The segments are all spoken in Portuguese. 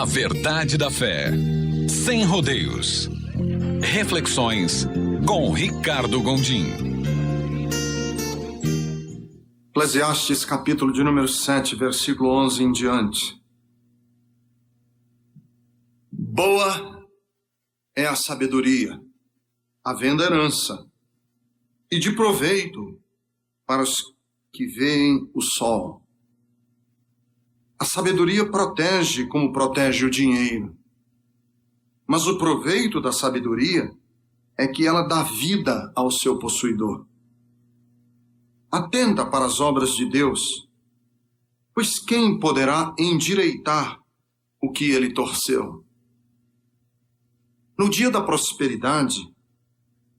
A verdade da fé, sem rodeios. Reflexões com Ricardo Gondim. Eclesiastes, capítulo de número 7, versículo 11 em diante. Boa é a sabedoria, havendo herança, e de proveito para os que veem o sol. A sabedoria protege como protege o dinheiro. Mas o proveito da sabedoria é que ela dá vida ao seu possuidor. Atenta para as obras de Deus, pois quem poderá endireitar o que ele torceu? No dia da prosperidade,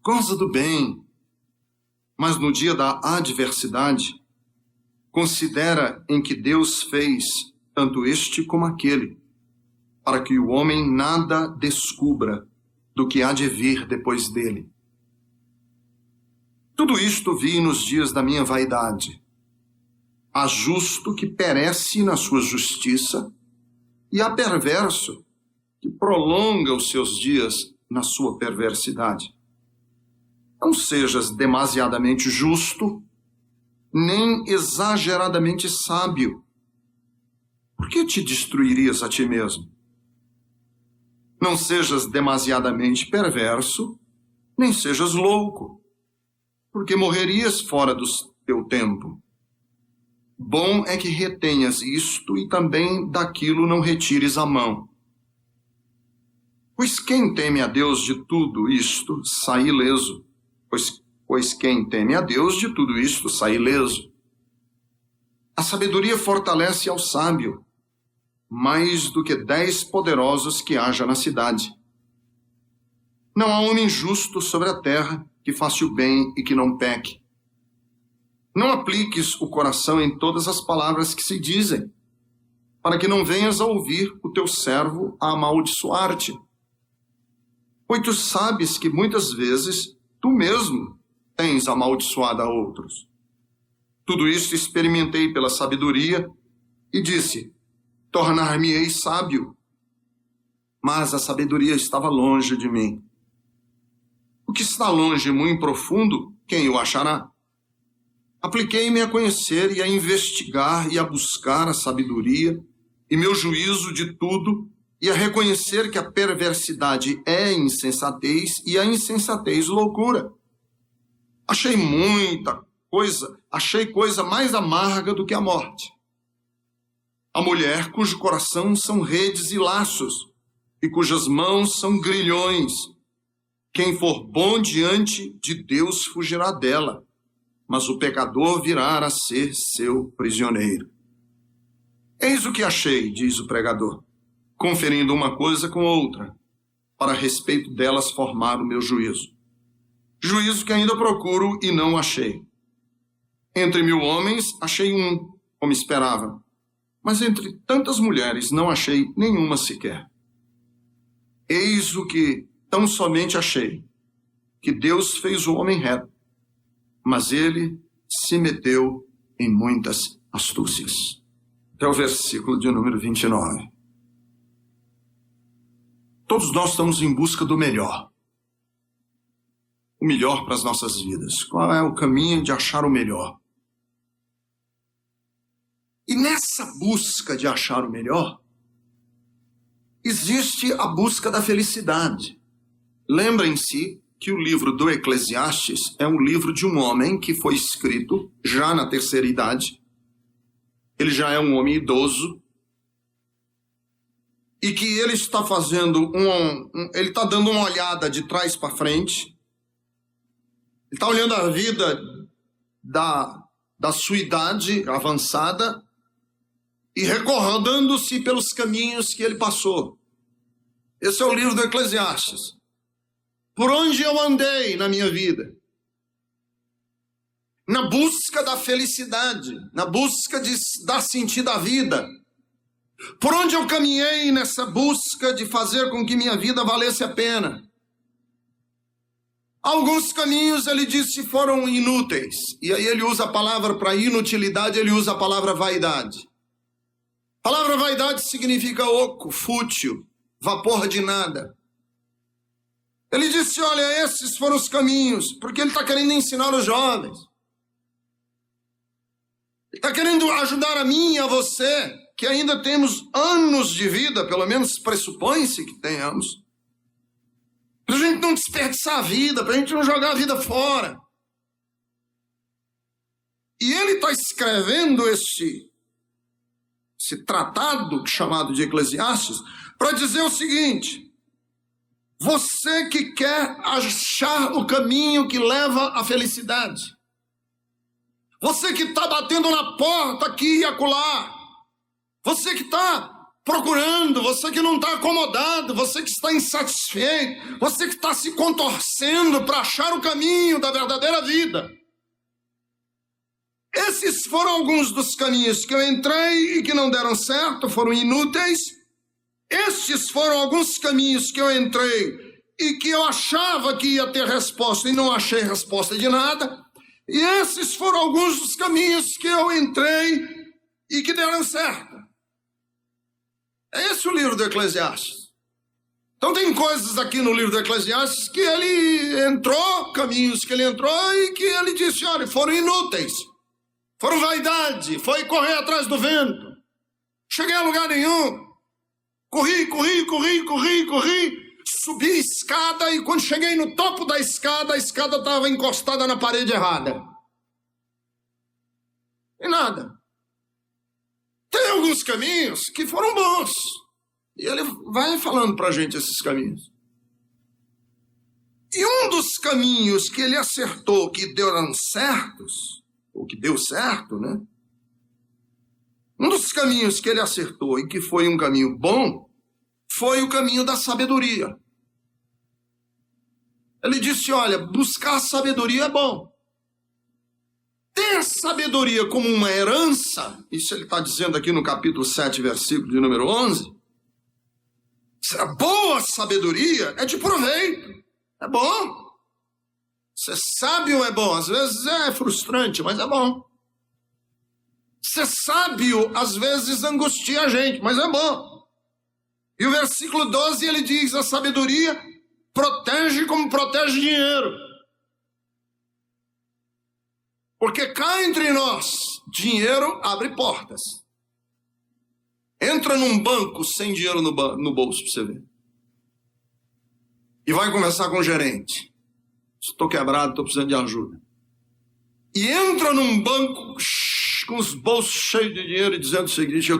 goza do bem, mas no dia da adversidade, considera em que Deus fez tanto este como aquele, para que o homem nada descubra do que há de vir depois dele. Tudo isto vi nos dias da minha vaidade. Há justo que perece na sua justiça, e há perverso que prolonga os seus dias na sua perversidade. Não sejas demasiadamente justo, nem exageradamente sábio. Por que te destruirias a ti mesmo? Não sejas demasiadamente perverso, nem sejas louco, porque morrerias fora do teu tempo. Bom é que retenhas isto e também daquilo não retires a mão. Pois quem teme a Deus de tudo isto sai ileso, pois quem teme a Deus de tudo isto sai ileso. A sabedoria fortalece ao sábio, mais do que 10 poderosos que haja na cidade. Não há homem justo sobre a terra que faça o bem e que não peque. Não apliques o coração em todas as palavras que se dizem, para que não venhas a ouvir o teu servo a amaldiçoar-te. Pois tu sabes que muitas vezes tu mesmo tens amaldiçoado a outros. Tudo isto experimentei pela sabedoria e disse: tornar-me-ei sábio. Mas a sabedoria estava longe de mim. O que está longe e muito profundo, quem o achará? Apliquei-me a conhecer e a investigar e a buscar a sabedoria e meu juízo de tudo, e a reconhecer que a perversidade é insensatez e a insensatez loucura. Achei coisa mais amarga do que a morte. A mulher cujo coração são redes e laços, e cujas mãos são grilhões. Quem for bom diante de Deus fugirá dela, mas o pecador virá a ser seu prisioneiro. Eis o que achei, diz o pregador, conferindo uma coisa com outra, para a respeito delas formar o meu juízo. Juízo que ainda procuro e não achei. Entre 1000 homens achei um, como esperava, mas entre tantas mulheres não achei nenhuma sequer. Eis o que tão somente achei, que Deus fez o homem reto, mas ele se meteu em muitas astúcias. Até o versículo de número 29. Todos nós estamos em busca do melhor. O melhor para as nossas vidas. Qual é o caminho de achar o melhor? E nessa busca de achar o melhor, existe a busca da felicidade. Lembrem-se que o livro do Eclesiastes é um livro de um homem que foi escrito já na terceira idade. Ele já é um homem idoso. E que ele está fazendo ele está dando uma olhada de trás para frente. Ele está olhando a vida da sua idade avançada e recordando-se pelos caminhos que ele passou. Esse é o livro do Eclesiastes. Por onde eu andei na minha vida? Na busca da felicidade, na busca de dar sentido à vida. Por onde eu caminhei nessa busca de fazer com que minha vida valesse a pena? Alguns caminhos, ele disse, foram inúteis. E aí ele usa a palavra para inutilidade, ele usa a palavra vaidade. A palavra vaidade significa oco, fútil, vapor de nada. Ele disse, olha, esses foram os caminhos, porque ele está querendo ensinar os jovens. Ele está querendo ajudar a mim e a você, que ainda temos anos de vida, pelo menos pressupõe-se que tenhamos, para a gente não desperdiçar a vida, para a gente não jogar a vida fora. E ele está escrevendo esse tratado chamado de Eclesiastes para dizer o seguinte: você que quer achar o caminho que leva à felicidade, você que está batendo na porta aqui e acolá, você que está procurando, você que não está acomodado, você que está insatisfeito, você que está se contorcendo para achar o caminho da verdadeira vida. Esses foram alguns dos caminhos que eu entrei e que não deram certo, foram inúteis. Estes foram alguns caminhos que eu entrei e que eu achava que ia ter resposta e não achei resposta de nada. E esses foram alguns dos caminhos que eu entrei e que deram certo. É esse o livro do Eclesiastes. Então tem coisas aqui no livro do Eclesiastes que ele entrou, caminhos que ele entrou e que ele disse, olha, foram inúteis. Foram vaidade, foi correr atrás do vento. Cheguei a lugar nenhum. Corri. Subi a escada e quando cheguei no topo da escada, a escada estava encostada na parede errada. E nada. Tem alguns caminhos que foram bons. E ele vai falando para a gente esses caminhos. E um dos caminhos que ele acertou, que deram certos, ou que deu certo, né? Um dos caminhos que ele acertou e que foi um caminho bom, foi o caminho da sabedoria. Ele disse, olha, buscar sabedoria é bom. Ter sabedoria como uma herança, isso ele está dizendo aqui no capítulo 7, versículo de número 11, a boa sabedoria é de proveito, é bom. Ser sábio é bom, às vezes é frustrante, mas é bom. Ser sábio, às vezes, angustia a gente, mas é bom. E o versículo 12, ele diz, a sabedoria protege como protege dinheiro. Porque cá entre nós, dinheiro abre portas. Entra num banco sem dinheiro no bolso para você ver. E vai conversar com o gerente. Estou quebrado, estou precisando de ajuda. E entra num banco com os bolsos cheios de dinheiro e dizendo o seguinte,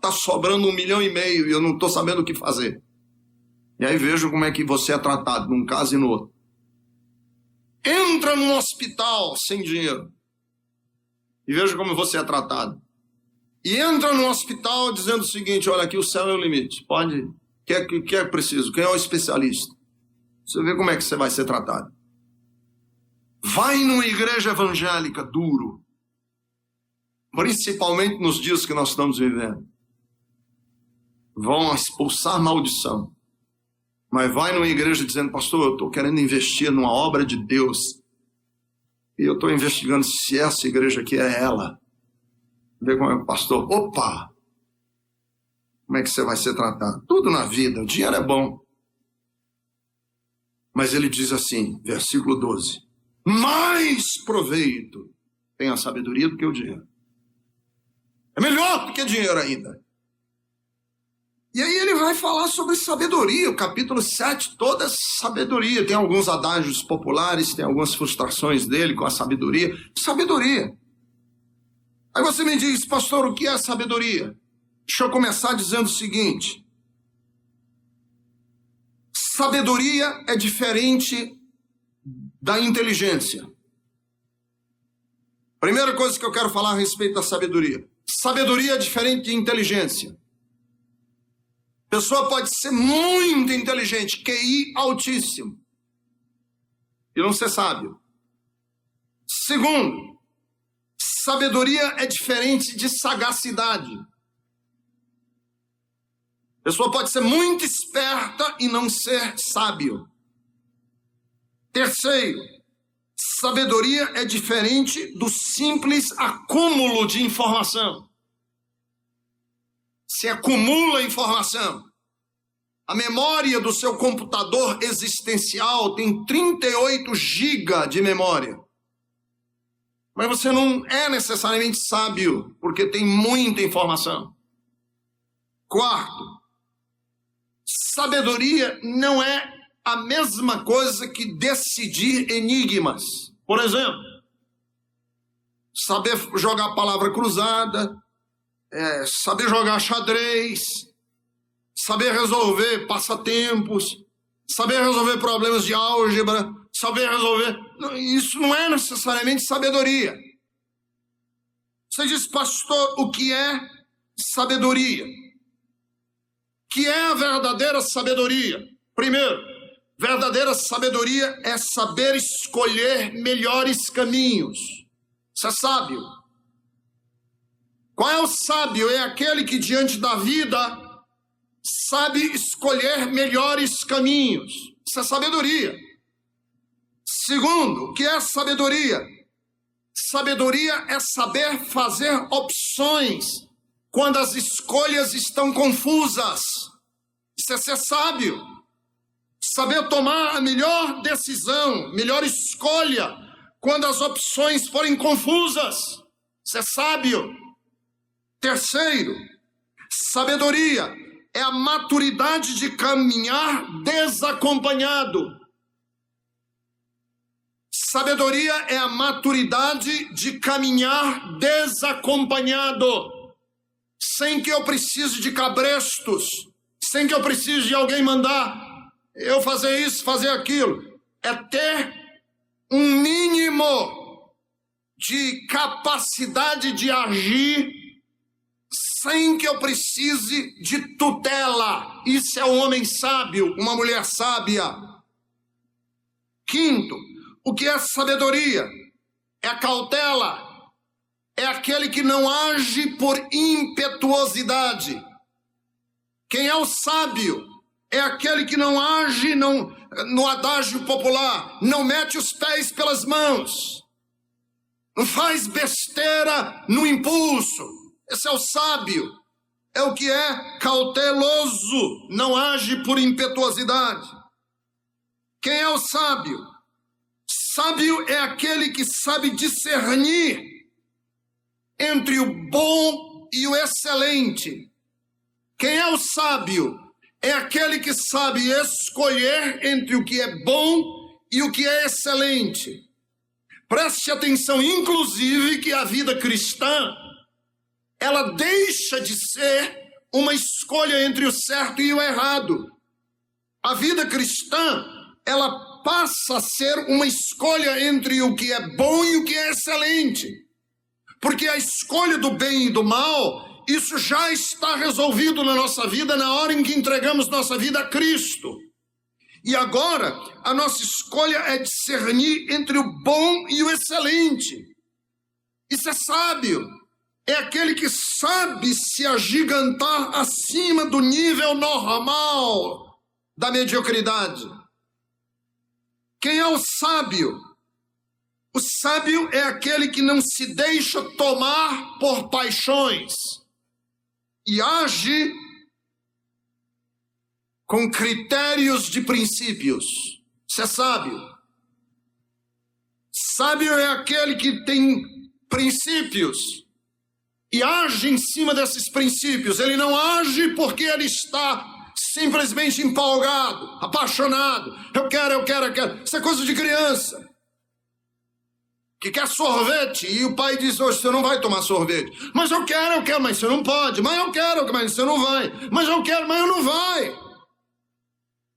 tá sobrando 1,5 milhão e eu não estou sabendo o que fazer. E aí vejo como é que você é tratado num caso e no outro. Entra num hospital sem dinheiro e veja como você é tratado. E entra num hospital dizendo o seguinte, olha aqui o céu é o limite, pode, o que é preciso, quem é o especialista? Você vê como é que você vai ser tratado. Vai numa igreja evangélica duro, principalmente nos dias que nós estamos vivendo. Vão expulsar maldição. Mas vai numa igreja dizendo, pastor, eu estou querendo investir numa obra de Deus. E eu estou investigando se essa igreja aqui é ela. Vê como é o pastor. Opa! Como é que você vai ser tratado? Tudo na vida, o dinheiro é bom. Mas ele diz assim, versículo 12. Mais proveito tem a sabedoria do que o dinheiro. É melhor do que dinheiro ainda. E aí ele vai falar sobre sabedoria, o capítulo 7, toda sabedoria. Tem alguns adágios populares, tem algumas frustrações dele com a sabedoria. Sabedoria. Aí você me diz, pastor, o que é sabedoria? Deixa eu começar dizendo o seguinte. Sabedoria é diferente da inteligência. Primeira coisa que eu quero falar a respeito da sabedoria. Sabedoria é diferente de inteligência. A pessoa pode ser muito inteligente, QI altíssimo, e não ser sábio. Segundo, sabedoria é diferente de sagacidade. A pessoa pode ser muito esperta e não ser sábio. Terceiro, sabedoria é diferente do simples acúmulo de informação. Você acumula informação. A memória do seu computador existencial tem 38 GB de memória. Mas você não é necessariamente sábio, porque tem muita informação. Quarto, sabedoria não é a mesma coisa que decidir enigmas. Por exemplo, saber jogar palavra cruzada, saber jogar xadrez, saber resolver passatempos, saber resolver problemas de álgebra, saber resolver... Isso não é necessariamente sabedoria. Você diz, pastor, o que é sabedoria? O que é a verdadeira sabedoria? Primeiro, verdadeira sabedoria é saber escolher melhores caminhos. Isso é sábio. Qual é o sábio? É aquele que diante da vida sabe escolher melhores caminhos. Isso é sabedoria. Segundo, o que é sabedoria? Sabedoria é saber fazer opções quando as escolhas estão confusas. Isso é ser sábio. Saber tomar a melhor decisão, melhor escolha quando as opções forem confusas. Isso é sábio. Terceiro, sabedoria é a maturidade de caminhar desacompanhado. Sabedoria é a maturidade de caminhar desacompanhado, sem que eu precise de cabrestos, sem que eu precise de alguém mandar eu fazer isso, fazer aquilo. É ter um mínimo de capacidade de agir sem que eu precise de tutela. Isso é um homem sábio, uma mulher sábia. Quinto, o que é sabedoria? É a cautela. É aquele que não age por impetuosidade. Quem é o sábio? É aquele que não age no adágio popular, não mete os pés pelas mãos, não faz besteira no impulso. Esse é o sábio. É o que é cauteloso, não age por impetuosidade. Quem é o sábio? Sábio é aquele que sabe discernir entre o bom e o excelente. Quem é o sábio? É aquele que sabe escolher entre o que é bom e o que é excelente. Preste atenção, inclusive, que a vida cristã, ela deixa de ser uma escolha entre o certo e o errado. A vida cristã, ela passa a ser uma escolha entre o que é bom e o que é excelente. Porque a escolha do bem e do mal, isso já está resolvido na nossa vida na hora em que entregamos nossa vida a Cristo. E agora, a nossa escolha é discernir entre o bom e o excelente. Isso é sábio. É aquele que sabe se agigantar acima do nível normal da mediocridade. Quem é o sábio? O sábio é aquele que não se deixa tomar por paixões e age com critérios de princípios. Isso é sábio. Sábio é aquele que tem princípios e age em cima desses princípios. Ele não age porque ele está simplesmente empolgado, apaixonado. Eu quero. Isso é coisa de criança que quer sorvete e o pai diz, hoje você não vai tomar sorvete. Mas eu quero, mas você não pode. Mas eu quero, mas você não vai. Mas eu quero, mas eu não vai.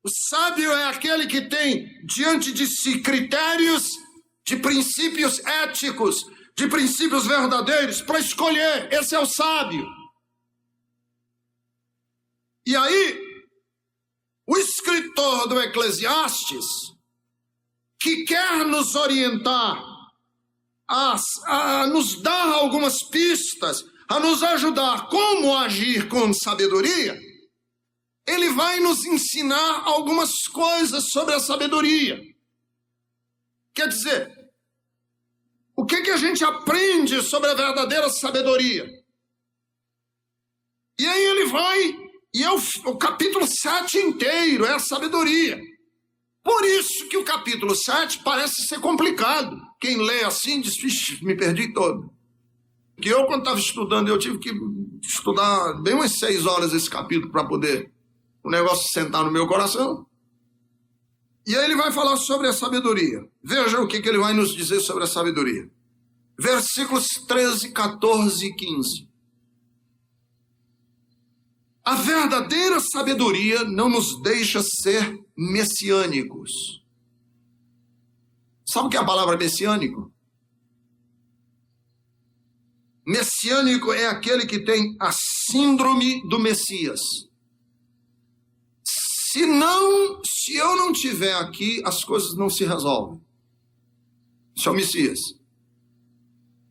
O sábio é aquele que tem diante de si critérios de princípios éticos, de princípios verdadeiros para escolher. Esse é o sábio. E aí, o escritor do Eclesiastes, que quer nos orientar, a nos dar algumas pistas, a nos ajudar como agir com sabedoria, ele vai nos ensinar algumas coisas sobre a sabedoria. Quer dizer, o que a gente aprende sobre a verdadeira sabedoria? E aí ele vai, e é o capítulo 7 inteiro, é a sabedoria. Por isso que o capítulo 7 parece ser complicado. Quem lê assim diz, vixe, me perdi todo. Porque eu, quando estava estudando, eu tive que estudar bem umas 6 horas esse capítulo para poder o negócio sentar no meu coração. E aí ele vai falar sobre a sabedoria. Veja o que ele vai nos dizer sobre a sabedoria. Versículos 13, 14 e 15. A verdadeira sabedoria não nos deixa ser messiânicos. Sabe o que é a palavra messiânico? Messiânico é aquele que tem a síndrome do Messias. Se eu não estiver aqui, as coisas não se resolvem. Isso é o Messias.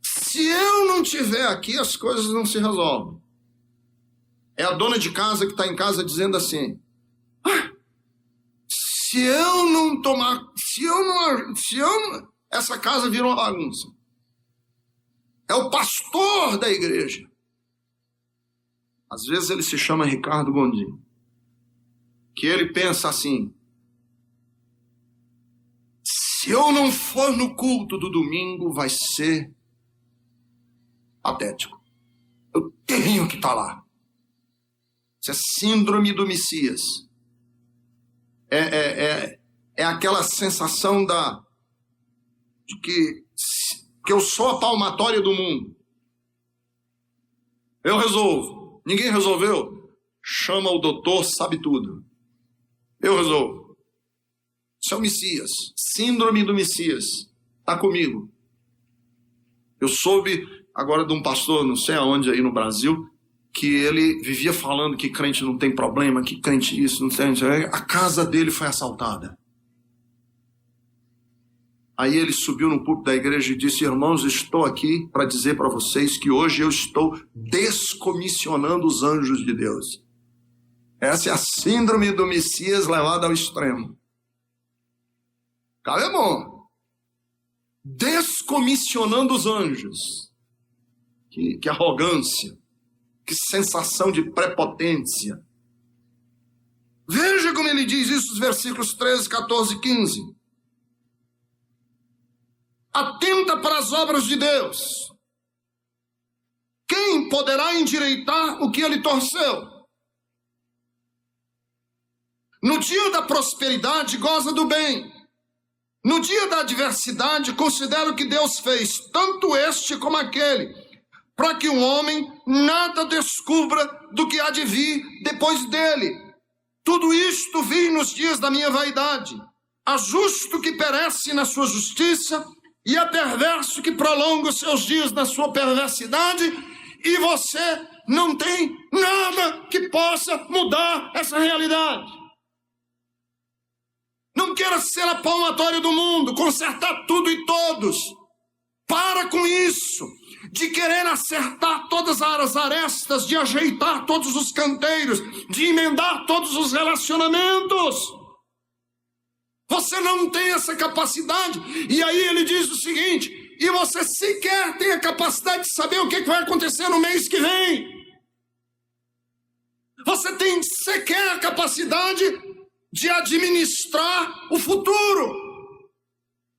Se eu não estiver aqui, as coisas não se resolvem. É a dona de casa que está em casa dizendo assim, se eu não tomar, essa casa vira uma bagunça. É o pastor da igreja. Às vezes ele se chama Ricardo Gondim. Que ele pensa assim, se eu não for no culto do domingo, vai ser patético. Eu tenho que estar lá. Isso é síndrome do Messias. É aquela sensação de que eu sou a palmatória do mundo. Eu resolvo. Ninguém resolveu? Chama o doutor, sabe tudo. Eu resolvo. Isso é o Messias. Síndrome do Messias. Está comigo. Eu soube agora de um pastor, não sei aonde aí no Brasil, que ele vivia falando que crente não tem problema, que crente isso, não tem... A casa dele foi assaltada. Aí ele subiu no púlpito da igreja e disse, irmãos, estou aqui para dizer para vocês que hoje eu estou descomissionando os anjos de Deus. Essa é a síndrome do Messias levada ao extremo. Cara, é bom. Descomissionando os anjos. Que arrogância. Que sensação de prepotência. Veja como ele diz isso nos versículos 13, 14 e 15. Atenta para as obras de Deus. Quem poderá endireitar o que ele torceu? No dia da prosperidade, goza do bem. No dia da adversidade, considera o que Deus fez, tanto este como aquele, para que o homem nada descubra do que há de vir depois dele. Tudo isto vi nos dias da minha vaidade. Há justo que perece na sua justiça, e há perverso que prolonga os seus dias na sua perversidade, e você não tem nada que possa mudar essa realidade. Não queira ser a palmatória do mundo, consertar tudo e todos. Para com isso, de querer acertar todas as arestas, de ajeitar todos os canteiros, de emendar todos os relacionamentos. Você não tem essa capacidade. E aí ele diz o seguinte, e você sequer tem a capacidade de saber o que vai acontecer no mês que vem. Você tem sequer a capacidade de administrar o futuro.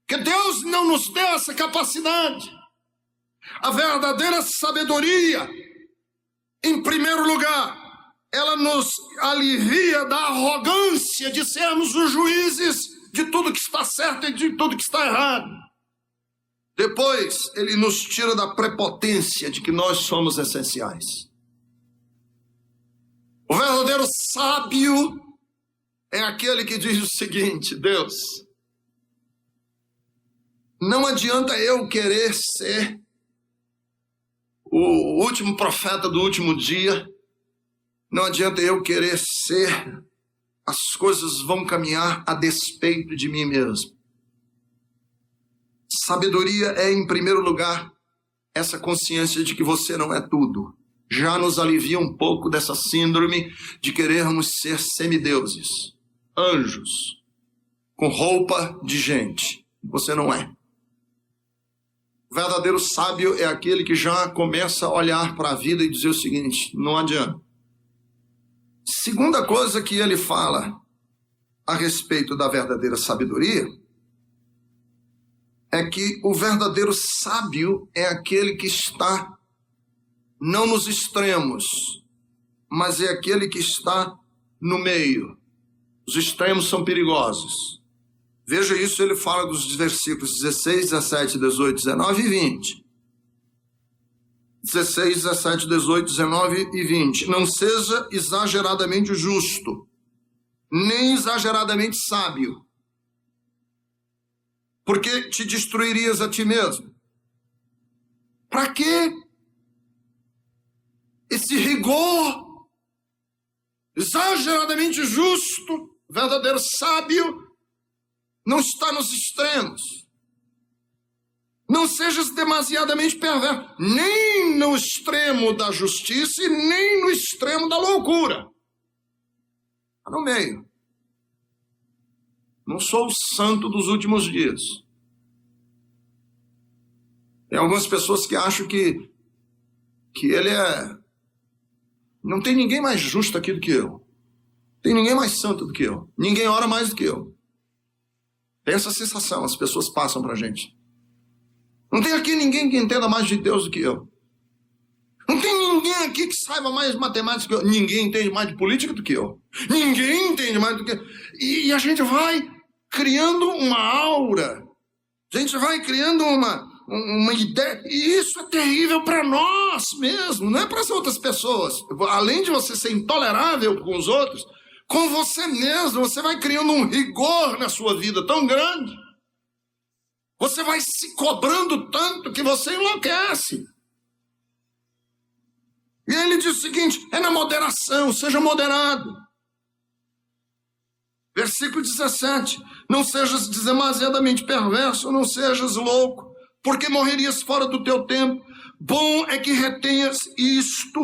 Que Deus não nos deu essa capacidade. A verdadeira sabedoria, em primeiro lugar, ela nos alivia da arrogância de sermos os juízes de tudo que está certo e de tudo que está errado. Depois, ele nos tira da prepotência de que nós somos essenciais. O verdadeiro sábio é aquele que diz o seguinte, Deus, não adianta eu querer ser o último profeta do último dia, não adianta eu querer ser, as coisas vão caminhar a despeito de mim mesmo. Sabedoria é, em primeiro lugar, essa consciência de que você não é tudo. Já nos alivia um pouco dessa síndrome de querermos ser semideuses. Anjos, com roupa de gente. Você não é. O verdadeiro sábio é aquele que já começa a olhar para a vida e dizer o seguinte, não adianta. Segunda coisa que ele fala a respeito da verdadeira sabedoria é que o verdadeiro sábio é aquele que está não nos extremos, mas é aquele que está no meio. Os extremos são perigosos. Veja isso, ele fala dos versículos 16, 17, 18, 19 e 20. 16, 17, 18, 19 e 20. Não seja exageradamente justo, nem exageradamente sábio, porque te destruirias a ti mesmo. Para quê? Esse rigor exageradamente justo, verdadeiro sábio, não está nos extremos. Não sejas demasiadamente perverso, nem no extremo da justiça e nem no extremo da loucura. Está no meio. Não sou o santo dos últimos dias. Tem algumas pessoas que acham que ele é... Não tem ninguém mais justo aqui do que eu. Tem ninguém mais santo do que eu. Ninguém ora mais do que eu. Tem essa sensação, as pessoas passam para a gente. Não tem aqui ninguém que entenda mais de Deus do que eu. Não tem ninguém aqui que saiba mais matemática do que eu. Ninguém entende mais de política do que eu. Ninguém entende mais do que eu. E a gente vai criando uma aura. A gente vai criando uma ideia. E isso é terrível para nós mesmo, não é para as outras pessoas. Além de você ser intolerável com os outros, com você mesmo, você vai criando um rigor na sua vida tão grande. Você vai se cobrando tanto que você enlouquece. E ele diz o seguinte, é na moderação, seja moderado. Versículo 17, não sejas demasiadamente perverso, não sejas louco, porque morrerias fora do teu tempo. Bom é que retenhas isto,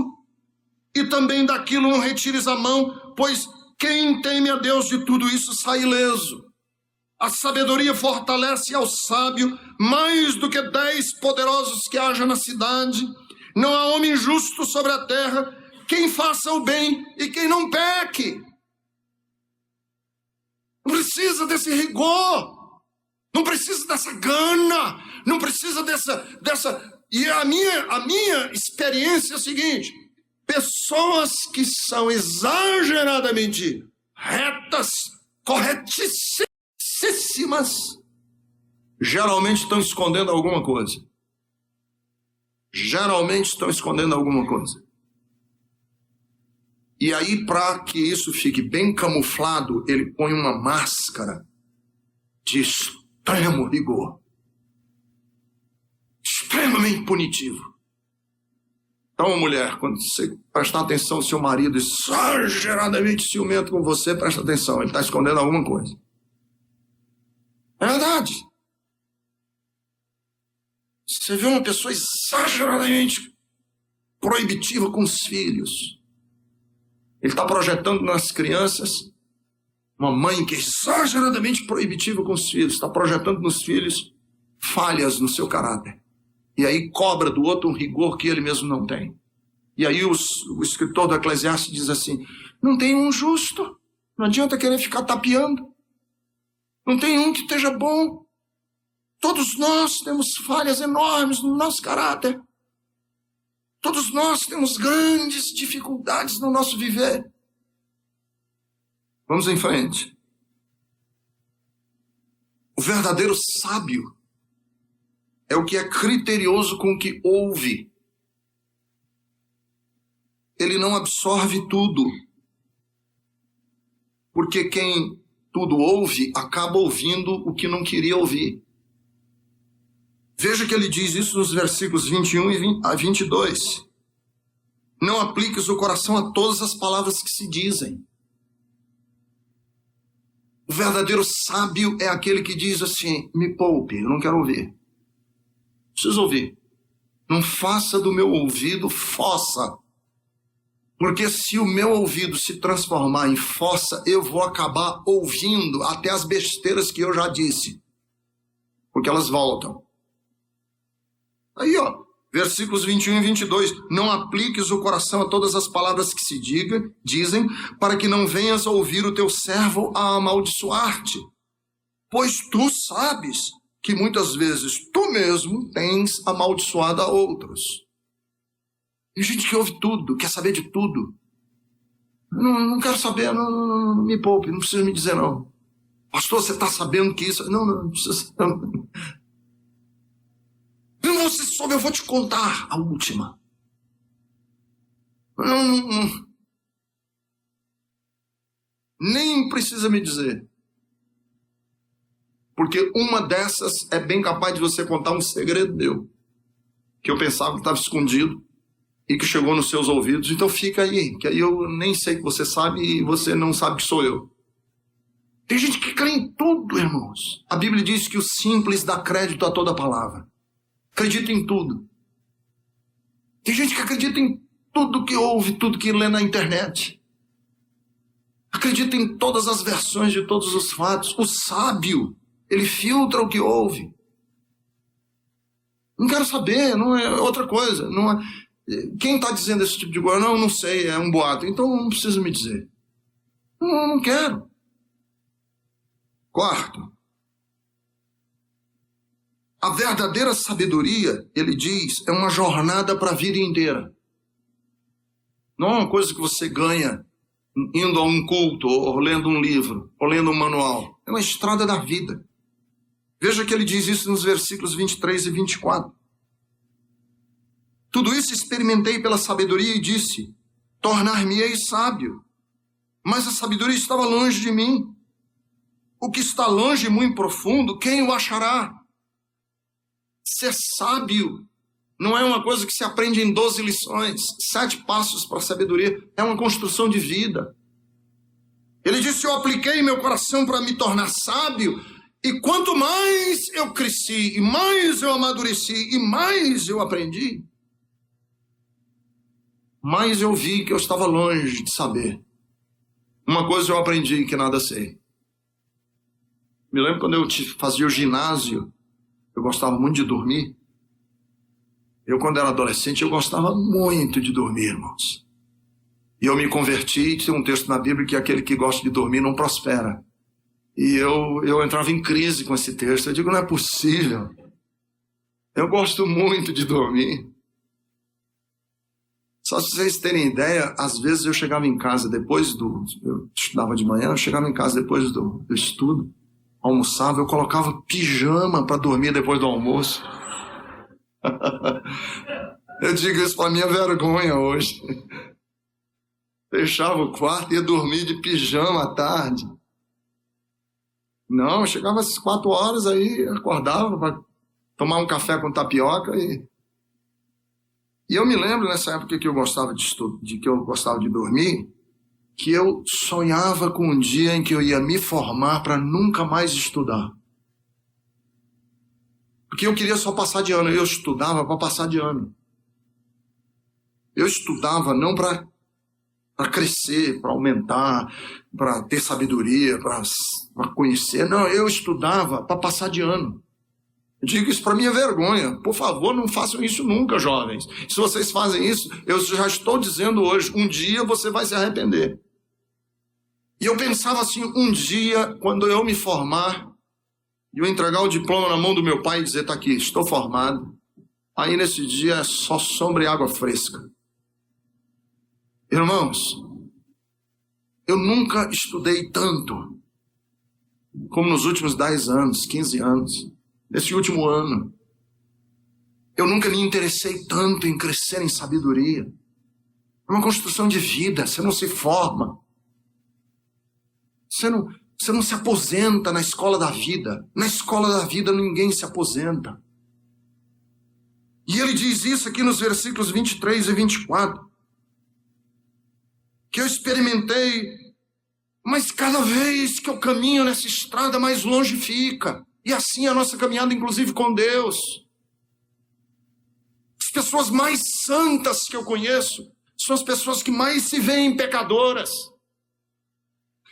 e também daquilo não retires a mão, pois quem teme a Deus de tudo isso sai ileso. A sabedoria fortalece ao sábio mais do que 10 poderosos que haja na cidade. Não há homem justo sobre a terra, quem faça o bem e quem não peque. Não precisa desse rigor, não precisa dessa gana, não precisa dessa... E a minha experiência é a seguinte, pessoas que são exageradamente retas, corretíssimas, geralmente estão escondendo alguma coisa. Geralmente estão escondendo alguma coisa. E aí, para que isso fique bem camuflado, ele põe uma máscara de extremo rigor. Extremamente punitivo. Então, mulher, quando você prestar atenção ao seu marido exageradamente ciumento com você, presta atenção, ele está escondendo alguma coisa. É verdade. Você vê uma pessoa exageradamente proibitiva com os filhos. Ele está projetando nas crianças uma mãe que é exageradamente proibitiva com os filhos. Está projetando nos filhos falhas no seu caráter. E aí cobra do outro um rigor que ele mesmo não tem. E aí o escritor do Eclesiastes diz assim, não tem um justo. Não adianta querer ficar tapeando. Não tem um que esteja bom. Todos nós temos falhas enormes no nosso caráter. Todos nós temos grandes dificuldades no nosso viver. Vamos em frente. O verdadeiro sábio é o que é criterioso com o que ouve. Ele não absorve tudo. Porque quem tudo ouve, acaba ouvindo o que não queria ouvir. Veja que ele diz isso nos versículos 21 a 22. Não apliques o coração a todas as palavras que se dizem. O verdadeiro sábio é aquele que diz assim, me poupe, eu não quero ouvir. Preciso ouvir. Não faça do meu ouvido fossa. Porque se o meu ouvido se transformar em fossa, eu vou acabar ouvindo até as besteiras que eu já disse. Porque elas voltam. Aí, Versículos 21 e 22. Não apliques o coração a todas as palavras que se dizem, para que não venhas a ouvir o teu servo a amaldiçoar-te. Pois tu sabes que muitas vezes tu mesmo tens amaldiçoado a outros. Tem gente que ouve tudo, quer saber de tudo. Não quero saber, não me poupe, não precisa me dizer não. Pastor, você está sabendo que isso... Não precisa... Não, você soube, eu vou te contar a última. Não. Nem precisa me dizer. Porque uma dessas é bem capaz de você contar um segredo meu, que eu pensava que estava escondido e que chegou nos seus ouvidos. Então fica aí, que aí eu nem sei que você sabe e você não sabe que sou eu. Tem gente que crê em tudo, irmãos. A Bíblia diz que o simples dá crédito a toda palavra. Acredita em tudo. Tem gente que acredita em tudo que ouve, tudo que lê na internet. Acredita em todas as versões de todos os fatos. O sábio, ele filtra o que ouve. Não quero saber, não é outra coisa. Não é... Quem está dizendo esse tipo de coisa? Não sei, é um boato. Então não precisa me dizer. Não quero. Quarto, a verdadeira sabedoria, ele diz, é uma jornada para a vida inteira. Não é uma coisa que você ganha indo a um culto, ou lendo um livro, ou lendo um manual. É uma estrada da vida. Veja que ele diz isso nos versículos 23 e 24. Tudo isso experimentei pela sabedoria e disse, tornar-me-ei sábio. Mas a sabedoria estava longe de mim. O que está longe e muito profundo, quem o achará? Ser sábio não é uma coisa que se aprende em 12 lições, 7 passos para a sabedoria. É uma construção de vida. Ele disse, eu apliquei meu coração para me tornar sábio, e quanto mais eu cresci, e mais eu amadureci, e mais eu aprendi, mais eu vi que eu estava longe de saber. Uma coisa eu aprendi que nada sei. Me lembro quando eu fazia o ginásio, eu gostava muito de dormir. Eu, quando era adolescente, eu gostava muito de dormir, irmãos. E eu me converti, tem um texto na Bíblia que aquele que gosta de dormir não prospera. E eu entrava em crise com esse texto. Eu digo, não é possível. Eu gosto muito de dormir. Só se vocês terem ideia, às vezes eu chegava em casa depois eu estudava de manhã, eu chegava em casa depois do estudo, almoçava, eu colocava pijama para dormir depois do almoço. Eu digo isso para minha vergonha hoje. Fechava o quarto e ia dormir de pijama à tarde. Não, eu chegava às 4 horas, aí acordava para tomar um café com tapioca e eu me lembro nessa época que eu gostava que eu gostava de dormir, que eu sonhava com um dia em que eu ia me formar para nunca mais estudar. Porque eu queria só passar de ano, eu estudava para passar de ano. Eu estudava não para crescer, para aumentar, para ter sabedoria, para conhecer. Não, eu estudava para passar de ano. Eu digo isso para minha vergonha. Por favor, não façam isso nunca, jovens. Se vocês fazem isso, eu já estou dizendo hoje, um dia você vai se arrepender. E eu pensava assim, um dia, quando eu me formar, e eu entregar o diploma na mão do meu pai e dizer, tá aqui, estou formado. Aí nesse dia é só sombra e água fresca. Irmãos, eu nunca estudei tanto como nos últimos 10 anos, 15 anos. Nesse último ano, eu nunca me interessei tanto em crescer em sabedoria. É uma construção de vida, você não se forma. Você não se aposenta na escola da vida. Na escola da vida ninguém se aposenta. E ele diz isso aqui nos versículos 23 e 24. Que eu experimentei, mas cada vez que eu caminho nessa estrada, mais longe fica. E assim a nossa caminhada, inclusive com Deus. As pessoas mais santas que eu conheço são as pessoas que mais se veem pecadoras.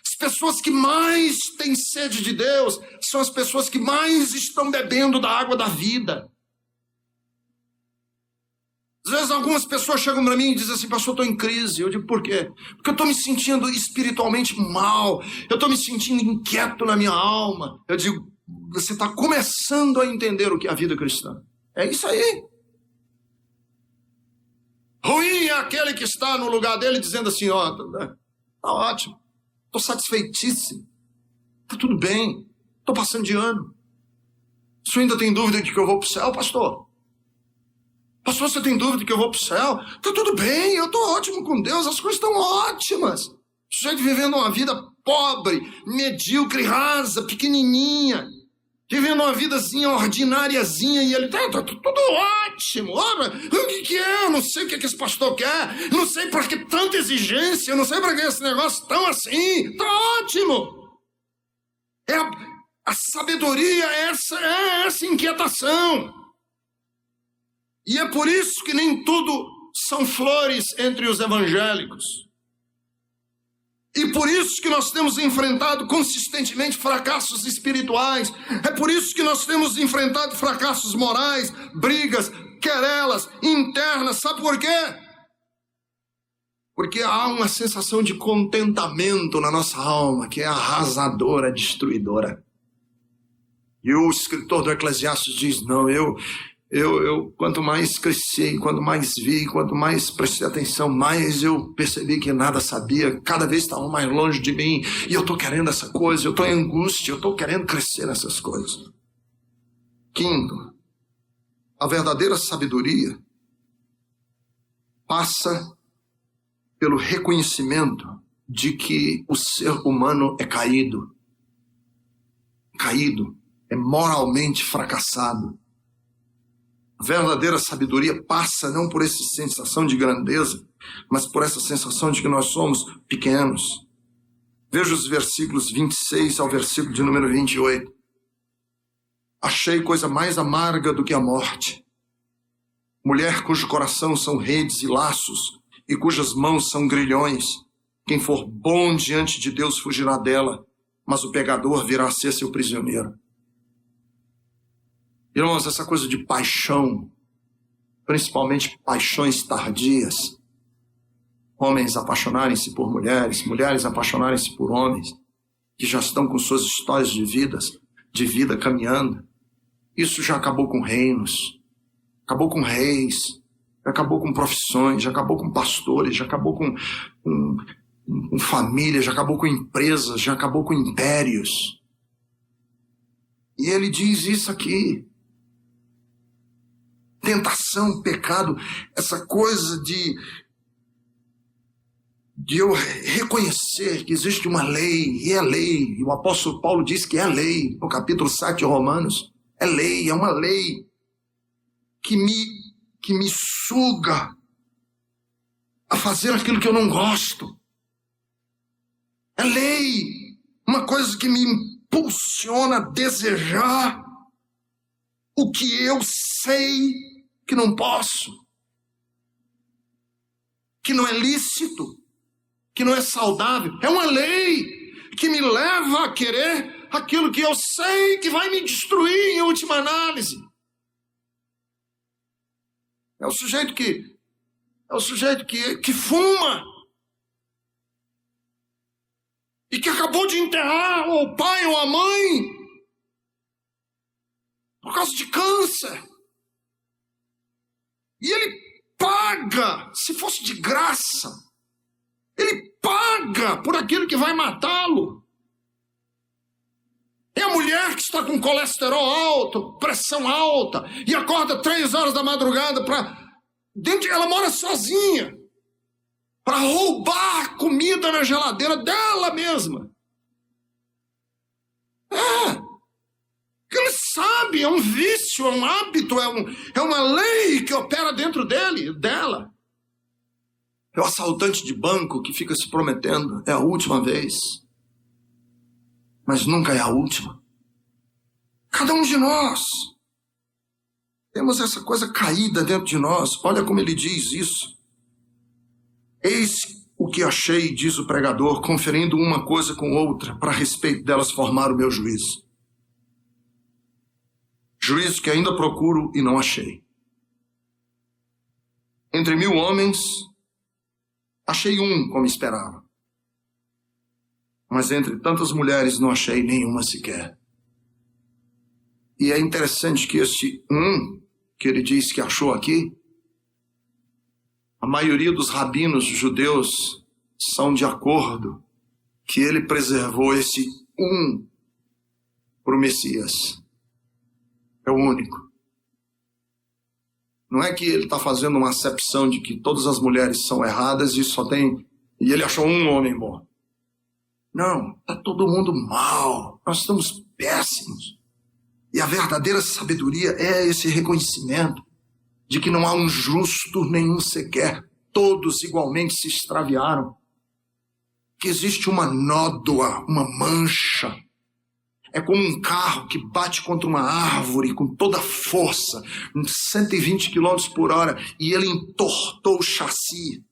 As pessoas que mais têm sede de Deus são as pessoas que mais estão bebendo da água da vida. Às vezes algumas pessoas chegam para mim e dizem assim: pastor, eu estou em crise. Eu digo: por quê? Porque eu estou me sentindo espiritualmente mal, eu estou me sentindo inquieto na minha alma. Eu digo: você está começando a entender o que é a vida cristã. É isso aí. Ruim é aquele que está no lugar dele dizendo assim: ó, tá ótimo, estou satisfeitíssimo, está tudo bem, estou passando de ano. O senhor ainda tem dúvida de que eu vou para o céu, pastor? Pastor, você tem dúvida de que eu vou para o céu? Está tudo bem, eu estou ótimo com Deus, as coisas estão ótimas. O sujeito vivendo uma vida pobre, medíocre, rasa, pequenininha, vivendo uma vidazinha ordináriazinha, e ele está tudo ótimo. Ora, o que é? Eu não sei o que esse pastor quer, não sei para que tanta exigência, eu não sei para que esse negócio tão assim. Está ótimo. A sabedoria é essa inquietação. E é por isso que nem tudo são flores entre os evangélicos. E por isso que nós temos enfrentado consistentemente fracassos espirituais. É por isso que nós temos enfrentado fracassos morais, brigas, querelas internas. Sabe por quê? Porque há uma sensação de contentamento na nossa alma, que é arrasadora, destruidora. E o escritor do Eclesiastes diz: não, eu quanto mais cresci, quanto mais vi, quanto mais prestei atenção, mais eu percebi que nada sabia, cada vez estava mais longe de mim, e eu estou querendo essa coisa, eu estou em angústia, eu estou querendo crescer nessas coisas. Quinto, a verdadeira sabedoria passa pelo reconhecimento de que o ser humano é caído, é moralmente fracassado. A verdadeira sabedoria passa não por essa sensação de grandeza, mas por essa sensação de que nós somos pequenos. Veja os versículos 26 ao versículo de número 28. Achei coisa mais amarga do que a morte. Mulher cujo coração são redes e laços, e cujas mãos são grilhões. Quem for bom diante de Deus fugirá dela, mas o pecador virá a ser seu prisioneiro. Irmãos, essa coisa de paixão, principalmente paixões tardias, homens apaixonarem-se por mulheres, mulheres apaixonarem-se por homens, que já estão com suas histórias de vida caminhando, isso já acabou com reinos, acabou com reis, já acabou com profissões, já acabou com pastores, já acabou com famílias, já acabou com empresas, já acabou com impérios. E ele diz isso aqui. Tentação, pecado, essa coisa de eu reconhecer que existe uma lei, e é lei, e o apóstolo Paulo diz que é lei, no capítulo 7 de Romanos, é lei, é uma lei que me suga a fazer aquilo que eu não gosto. É lei, uma coisa que me impulsiona a desejar o que eu sei que não posso, que não é lícito, que não é saudável. É uma lei que me leva a querer aquilo que eu sei que vai me destruir em última análise. É o sujeito que fuma e que acabou de enterrar o pai ou a mãe por causa de câncer. E ele paga, se fosse de graça, ele paga por aquilo que vai matá-lo. É a mulher que está com colesterol alto, pressão alta, e acorda 3 horas da madrugada ela mora sozinha, para roubar comida na geladeira dela mesma. Ele sabe, é um vício, é um hábito, é uma lei que opera dentro dela. É o assaltante de banco que fica se prometendo, é a última vez. Mas nunca é a última. Cada um de nós temos essa coisa caída dentro de nós. Olha como ele diz isso. Eis o que achei, diz o pregador, conferindo uma coisa com outra, para a respeito delas formar o meu juízo. Juízo que ainda procuro e não achei. Entre 1000 homens, achei um como esperava. Mas entre tantas mulheres não achei nenhuma sequer. E é interessante que esse que ele diz que achou aqui, a maioria dos rabinos judeus são de acordo que ele preservou esse para o Messias. É o único. Não é que ele está fazendo uma acepção de que todas as mulheres são erradas e ele achou um homem bom. Não, está todo mundo mal. Nós estamos péssimos. E a verdadeira sabedoria é esse reconhecimento de que não há um justo nenhum sequer. Todos igualmente se extraviaram. Que existe uma nódoa, uma mancha. É como um carro que bate contra uma árvore com toda a força, 120 km por hora, e ele entortou o chassi.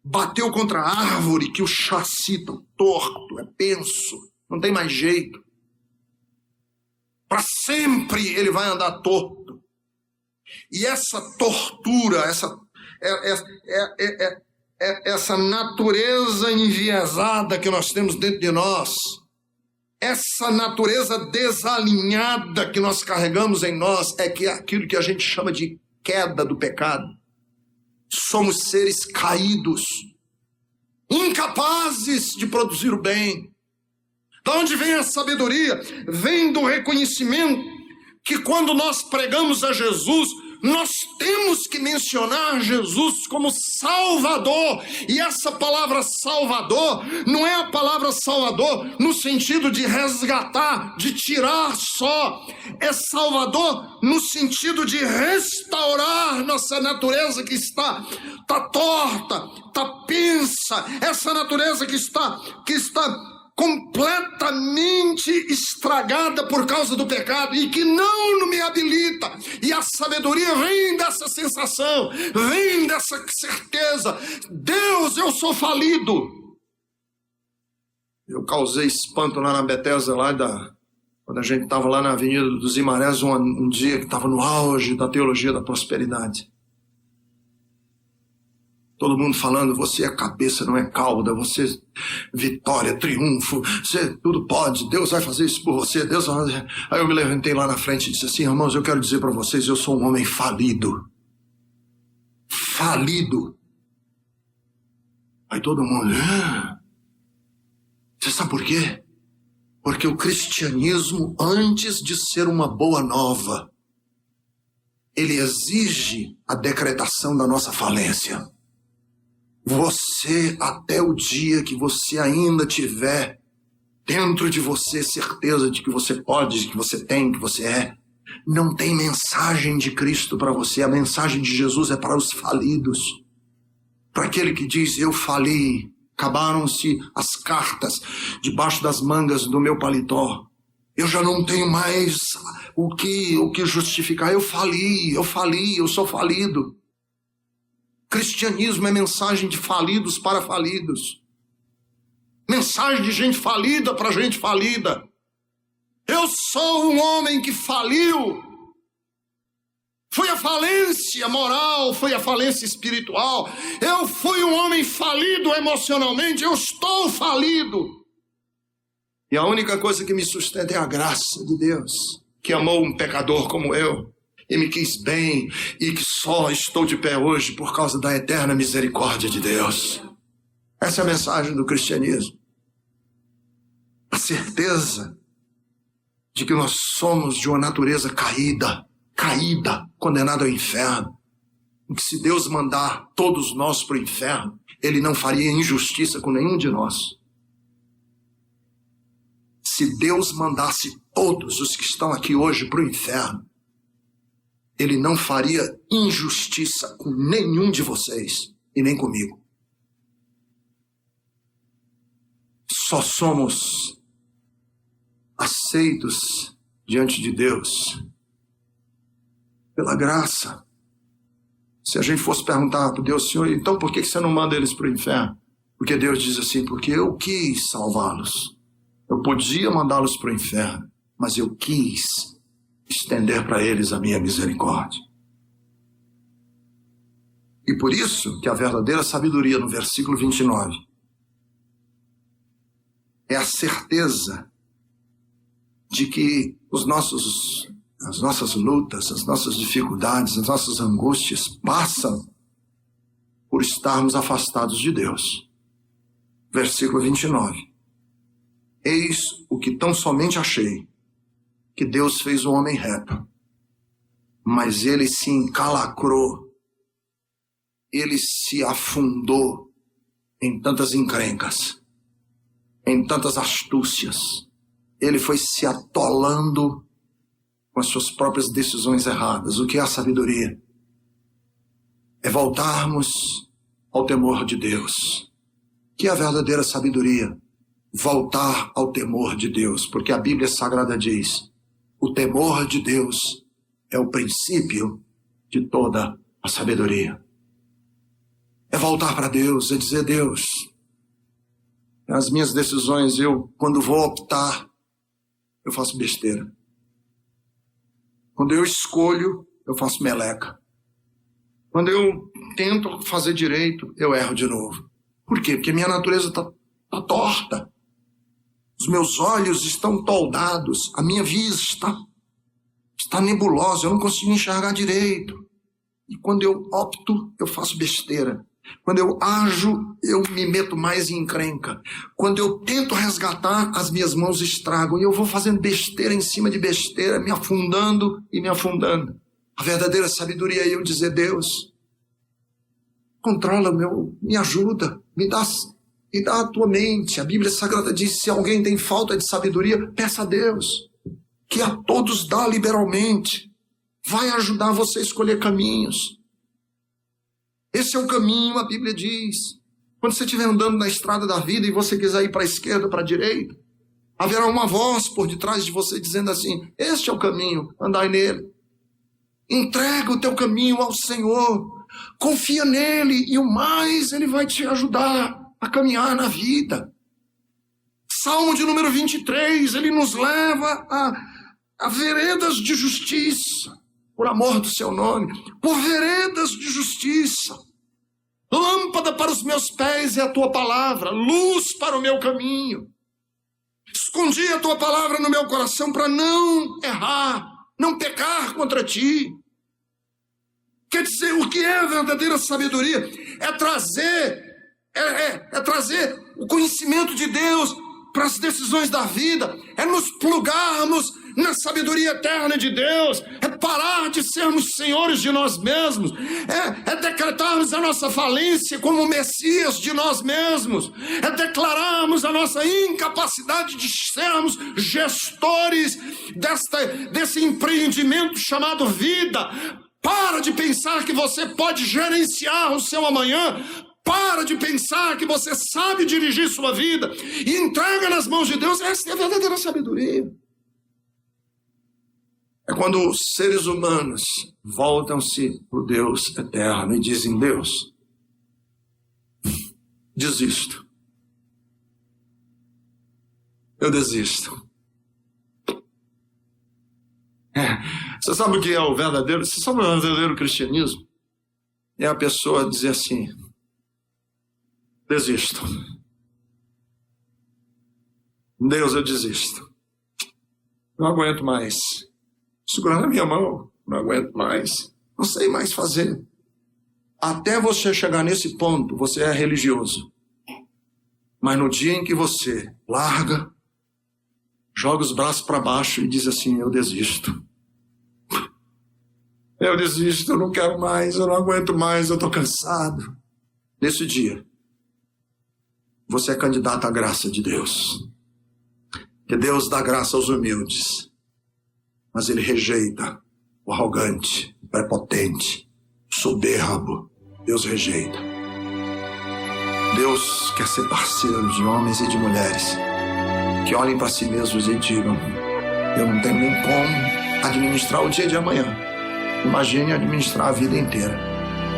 Bateu contra a árvore que o chassi está torto, é penso, não tem mais jeito. Para sempre ele vai andar torto. E essa tortura, essa natureza enviesada que nós temos dentro de nós, essa natureza desalinhada que nós carregamos em nós, é aquilo que a gente chama de queda do pecado. Somos seres caídos, incapazes de produzir o bem. De onde vem a sabedoria? Vem do reconhecimento que quando nós pregamos a Jesus, nós temos que mencionar Jesus como Salvador. E essa palavra Salvador não é a palavra Salvador no sentido de resgatar, de tirar só. É Salvador no sentido de restaurar nossa natureza que está torta, está pensa. Essa natureza que está completamente estragada por causa do pecado e que não me habilita. E a sabedoria vem dessa sensação, vem dessa certeza. Deus, eu sou falido. Eu causei espanto lá na Bethesda, quando a gente estava lá na Avenida dos Imarés, um dia que estava no auge da teologia da prosperidade. Todo mundo falando, você é cabeça, não é cauda, você é vitória, triunfo, você tudo pode, Deus vai fazer isso por você, Deus vai... Aí eu me levantei lá na frente e disse assim, irmãos, eu quero dizer para vocês, eu sou um homem falido. Falido. Aí todo mundo, você sabe por quê? Porque o cristianismo, antes de ser uma boa nova, ele exige a decretação da nossa falência. Você, até o dia que você ainda tiver dentro de você certeza de que você pode, de que você tem, que você é, não tem mensagem de Cristo para você. A mensagem de Jesus é para os falidos. Para aquele que diz, eu fali, acabaram-se as cartas debaixo das mangas do meu paletó. Eu já não tenho mais o que justificar. Eu fali, eu sou falido. Cristianismo é mensagem de falidos para falidos. Mensagem de gente falida para gente falida. Eu sou um homem que faliu. Foi a falência moral, foi a falência espiritual. Eu fui um homem falido emocionalmente, eu estou falido. E a única coisa que me sustenta é a graça de Deus, que amou um pecador como eu. E me quis bem, e que só estou de pé hoje por causa da eterna misericórdia de Deus. Essa é a mensagem do cristianismo. A certeza de que nós somos de uma natureza caída, condenada ao inferno. E que se Deus mandar todos nós para o inferno, Ele não faria injustiça com nenhum de nós. Se Deus mandasse todos os que estão aqui hoje para o inferno, Ele não faria injustiça com nenhum de vocês e nem comigo. Só somos aceitos diante de Deus pela graça. Se a gente fosse perguntar para Deus, Senhor, então por que você não manda eles para o inferno? Porque Deus diz assim, porque eu quis salvá-los. Eu podia mandá-los para o inferno, mas eu quis estender para eles a minha misericórdia. E por isso que a verdadeira sabedoria, no versículo 29, é a certeza de que as nossas lutas, as nossas dificuldades, as nossas angústias passam por estarmos afastados de Deus. Versículo 29. Eis o que tão somente achei, que Deus fez o homem reto, mas ele se encalacrou, ele se afundou em tantas encrencas, em tantas astúcias. Ele foi se atolando com as suas próprias decisões erradas. O que é a sabedoria? É voltarmos ao temor de Deus. O que é a verdadeira sabedoria? Voltar ao temor de Deus, porque a Bíblia Sagrada diz: o temor de Deus é o princípio de toda a sabedoria. É voltar para Deus, é dizer: Deus, as minhas decisões, quando vou optar, eu faço besteira. Quando eu escolho, eu faço meleca. Quando eu tento fazer direito, eu erro de novo. Por quê? Porque minha natureza está torta. Os meus olhos estão toldados. A minha vista está nebulosa. Eu não consigo enxergar direito. E quando eu opto, eu faço besteira. Quando eu ajo, eu me meto mais em encrenca. Quando eu tento resgatar, as minhas mãos estragam. E eu vou fazendo besteira em cima de besteira, me afundando e me afundando. A verdadeira sabedoria é eu dizer: Deus, controla me ajuda, me dá a tua mente. A Bíblia Sagrada diz: se alguém tem falta de sabedoria, peça a Deus, que a todos dá liberalmente. Vai ajudar você a escolher caminhos. Esse é o caminho, a Bíblia diz. Quando você estiver andando na estrada da vida e você quiser ir para a esquerda ou para a direita, haverá uma voz por detrás de você dizendo assim: este é o caminho, andai nele. Entrega o teu caminho ao Senhor, confia nele e o mais ele vai te ajudar a caminhar na vida. Salmo de número 23, ele nos leva a veredas de justiça, por amor do seu nome, por veredas de justiça. Lâmpada para os meus pés é a tua palavra, luz para o meu caminho. Escondi a tua palavra no meu coração para não errar, não pecar contra ti. Quer dizer, o que é a verdadeira sabedoria? É trazer o conhecimento de Deus para as decisões da vida, é nos plugarmos na sabedoria eterna de Deus, é parar de sermos senhores de nós mesmos, é decretarmos a nossa falência como Messias de nós mesmos, é declararmos a nossa incapacidade de sermos gestores desse empreendimento chamado vida. Para de pensar que você pode gerenciar o seu amanhã. Para de pensar que você sabe dirigir sua vida e entrega nas mãos de Deus. Essa é a verdadeira sabedoria. É quando os seres humanos voltam-se para o Deus eterno e dizem: Deus, desisto. Eu desisto. Você sabe o que é o verdadeiro? Você sabe o verdadeiro cristianismo? É a pessoa dizer assim: desisto. Deus, eu desisto. Não aguento mais. Segurando a minha mão, não aguento mais. Não sei mais fazer. Até você chegar nesse ponto, você é religioso. Mas no dia em que você larga, joga os braços para baixo e diz assim: eu desisto. Eu desisto, eu não quero mais, eu não aguento mais, eu estou cansado. Nesse dia, você é candidato à graça de Deus. Que Deus dá graça aos humildes, mas Ele rejeita o arrogante, o prepotente, o soberbo. Deus rejeita. Deus quer ser parceiro de homens e de mulheres que olhem para si mesmos e digam: eu não tenho nem como administrar o dia de amanhã. Imagine administrar a vida inteira.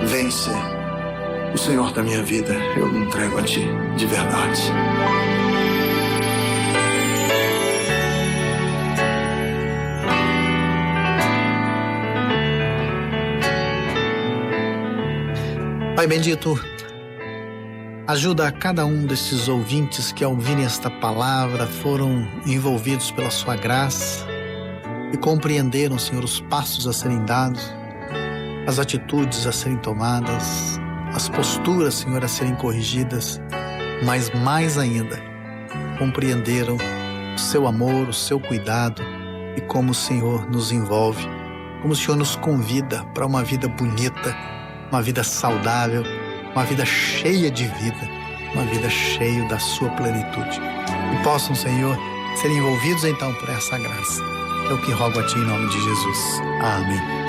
Vem ser o Senhor da minha vida. Eu me entrego a Ti de verdade. Pai bendito, ajuda a cada um desses ouvintes que ao ouvirem esta palavra foram envolvidos pela sua graça e compreenderam, Senhor, os passos a serem dados, as atitudes a serem tomadas, as posturas, Senhor, a serem corrigidas, mas mais ainda, compreenderam o seu amor, o seu cuidado e como o Senhor nos envolve, como o Senhor nos convida para uma vida bonita, uma vida saudável, uma vida cheia de vida, uma vida cheia da sua plenitude. E possam, Senhor, ser envolvidos então por essa graça. É o que rogo a Ti em nome de Jesus. Amém.